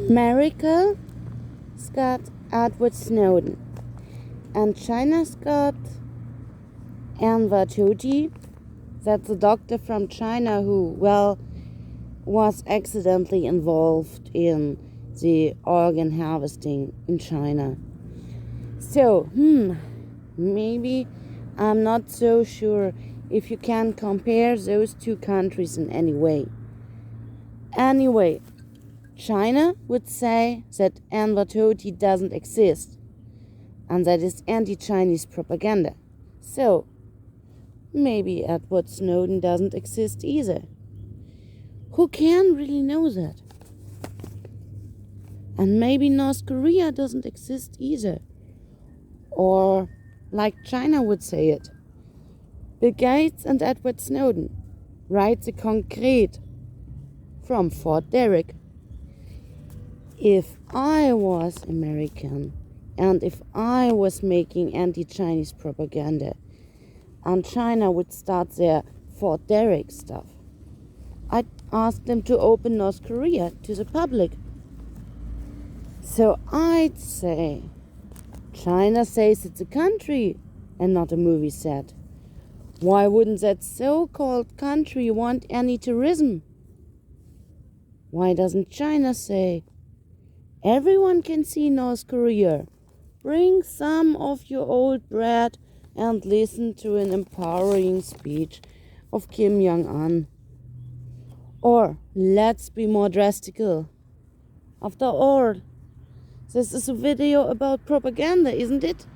America's got Edward Snowden, and China's got Enver Toti. That's a doctor from China who, was accidentally involved in the organ harvesting in China. So, maybe I'm not so sure if you can compare those two countries in any way. Anyway, China would say that Enver Toti doesn't exist, and that is anti-Chinese propaganda. So, maybe Edward Snowden doesn't exist either. Who can really know that? And maybe North Korea doesn't exist either. Or, like China would say it, Bill Gates and Edward Snowden write the concrete from Fort Derrick. If I was American and if I was making anti-Chinese propaganda and China would start their Fort Derrick stuff, I'd ask them to open North Korea to the public. So I'd say, China says it's a country and not a movie set. Why wouldn't that so-called country want any tourism? Why doesn't China say, everyone can see North Korea. Bring some of your old bread and listen to an empowering speech of Kim Jong-Un. Or, let's be more drastical. After all, this is a video about propaganda, isn't it?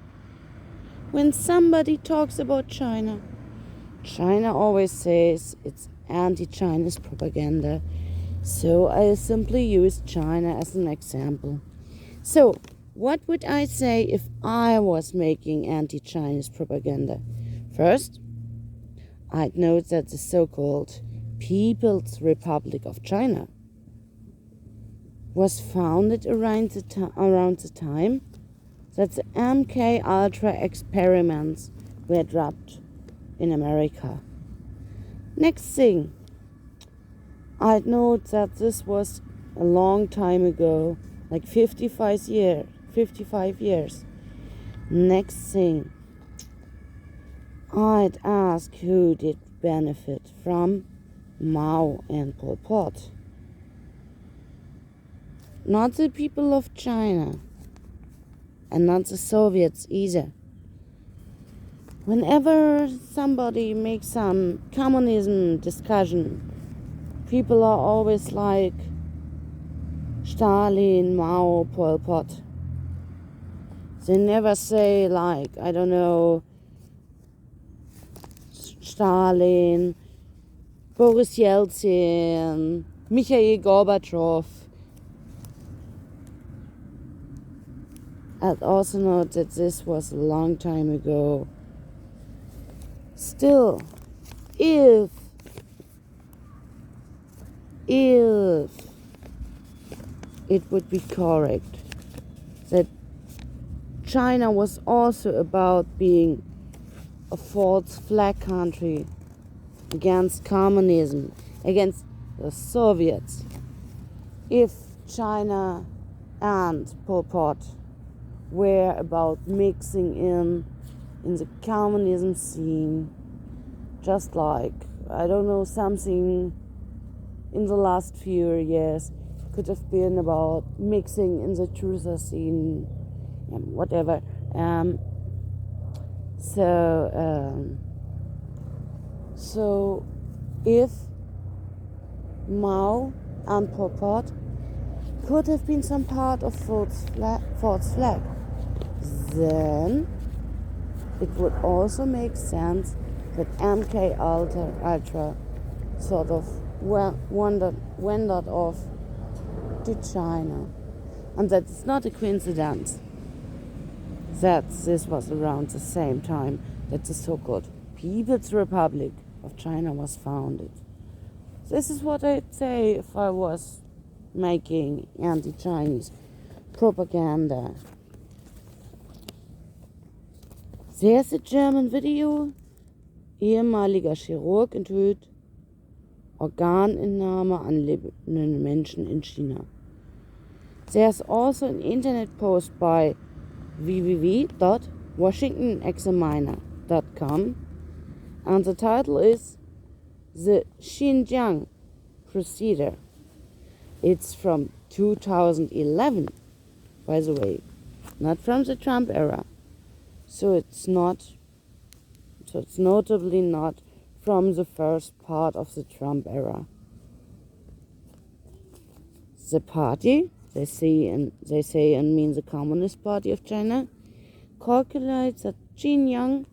When somebody talks about China, China always says it's anti-Chinese propaganda. So I simply use China as an example. So, what would I say if I was making anti-Chinese propaganda? First, I'd note that the so-called People's Republic of China was founded around the time that the MK Ultra experiments were dropped in America. Next thing, I'd note that this was a long time ago, like 55 years. Next thing, I'd ask who did benefit from Mao and Pol Pot. Not the people of China, and not the Soviets either. Whenever somebody makes some communism discussion, people are always like Stalin, Mao, Pol Pot. They never say like, I don't know, Stalin, Boris Yeltsin, Mikhail Gorbachev. I'd also note that this was a long time ago. Still, if it would be correct that China was also about being a false flag country against communism, against the Soviets, if China and Pol Pot were about mixing in the communism scene, just like, I don't know, something in the last few years could have been about mixing in the truther scene and whatever. So if Mao and Pol Pot could have been some part of false flag, then it would also make sense that MK Ultra sort of wandered off to China. And that's not a coincidence that this was around the same time that the so-called People's Republic of China was founded. This is what I'd say if I was making anti-Chinese propaganda. There's a German video. Ehemaliger Chirurg enthüllt Organentnahme an lebenden Menschen in China. There's also an internet post by www.washingtonexaminer.com, and the title is The Xinjiang Procedure. It's from 2011, by the way, not from the Trump era. So it's notably not from the first part of the Trump era. The party, they say and mean the Communist Party of China, calculates that Xinjiang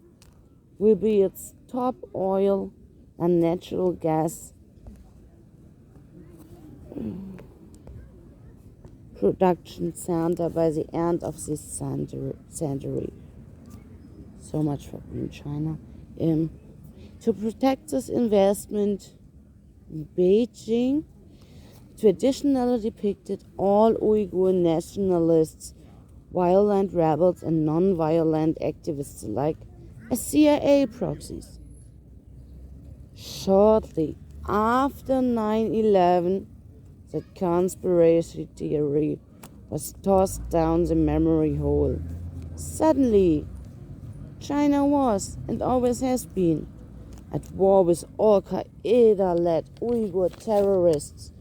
will be its top oil and natural gas production center by the end of this century. So much for China. To protect this investment, Beijing traditionally depicted all Uyghur nationalists, violent rebels, and non-violent activists alike as CIA proxies. Shortly after 9/11, the conspiracy theory was tossed down the memory hole. Suddenly, China was, and always has been, at war with Al-Qaeda-led Uyghur terrorists,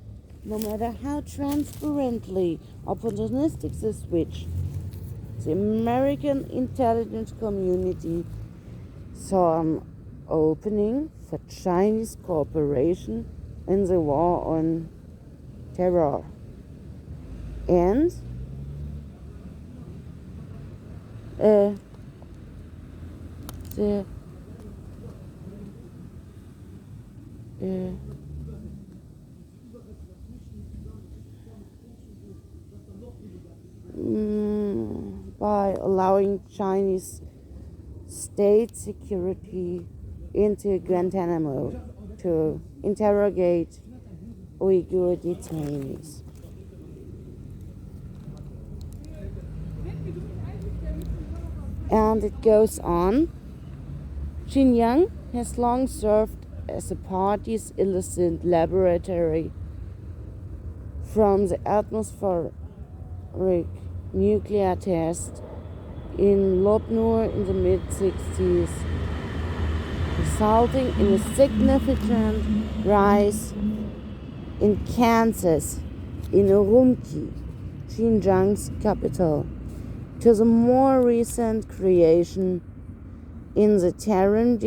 no matter how transparently opportunistic the switch. The American intelligence community saw an opening for Chinese cooperation in the war on terror. And by allowing Chinese state security into Guantanamo to interrogate Uyghur detainees. And it goes on. Xinjiang has long served as the party's illicit laboratory, from the atmospheric nuclear test in Lopnur in the mid-60s, resulting in a significant rise in cancers in Urumqi, Xinjiang's capital, to the more recent creation in the Tarim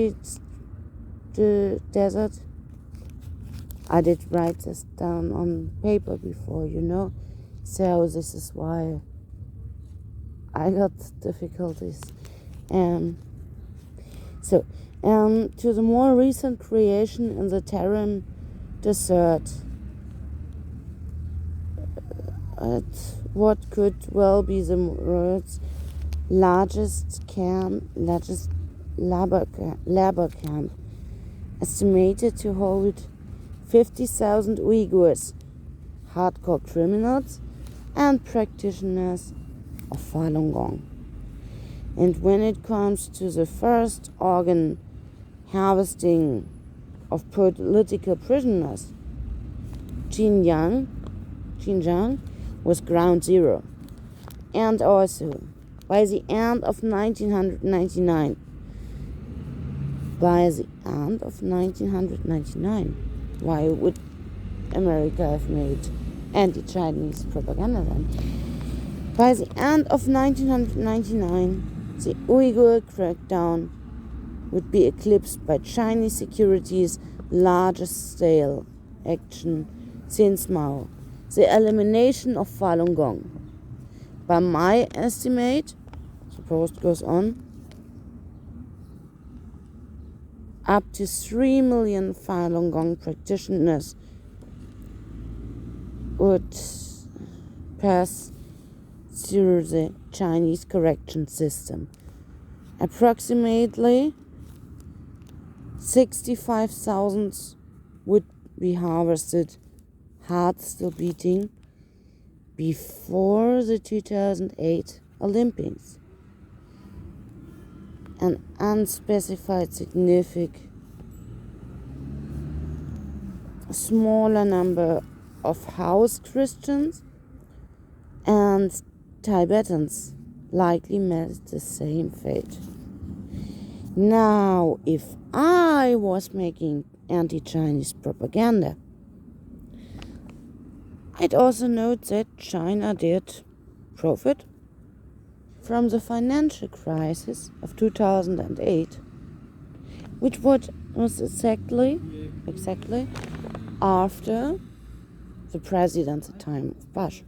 desert. I did write this down on paper before, so this is why I got difficulties. To the more recent creation in the Tarim desert, at what could well be the world's largest labor camp, estimated to hold 50,000 Uyghurs, hardcore criminals, and practitioners of Falun Gong. And when it comes to the first organ harvesting of political prisoners, Xinjiang was ground zero. And also, by the end of 1999, why would America have made anti-Chinese propaganda then? By the end of 1999, the Uyghur crackdown would be eclipsed by Chinese security's largest scale action since Mao, the elimination of Falun Gong. By my estimate, the post goes on, up to 3 million Falun Gong practitioners would pass through the Chinese correction system. Approximately 65,000 would be harvested, heart still beating, before the 2008 Olympics. An unspecified smaller number of house Christians and Tibetans likely met the same fate. Now, if I was making anti-Chinese propaganda, I'd also note that China did profit from the financial crisis of 2008, which was exactly after the presidency time of Bush.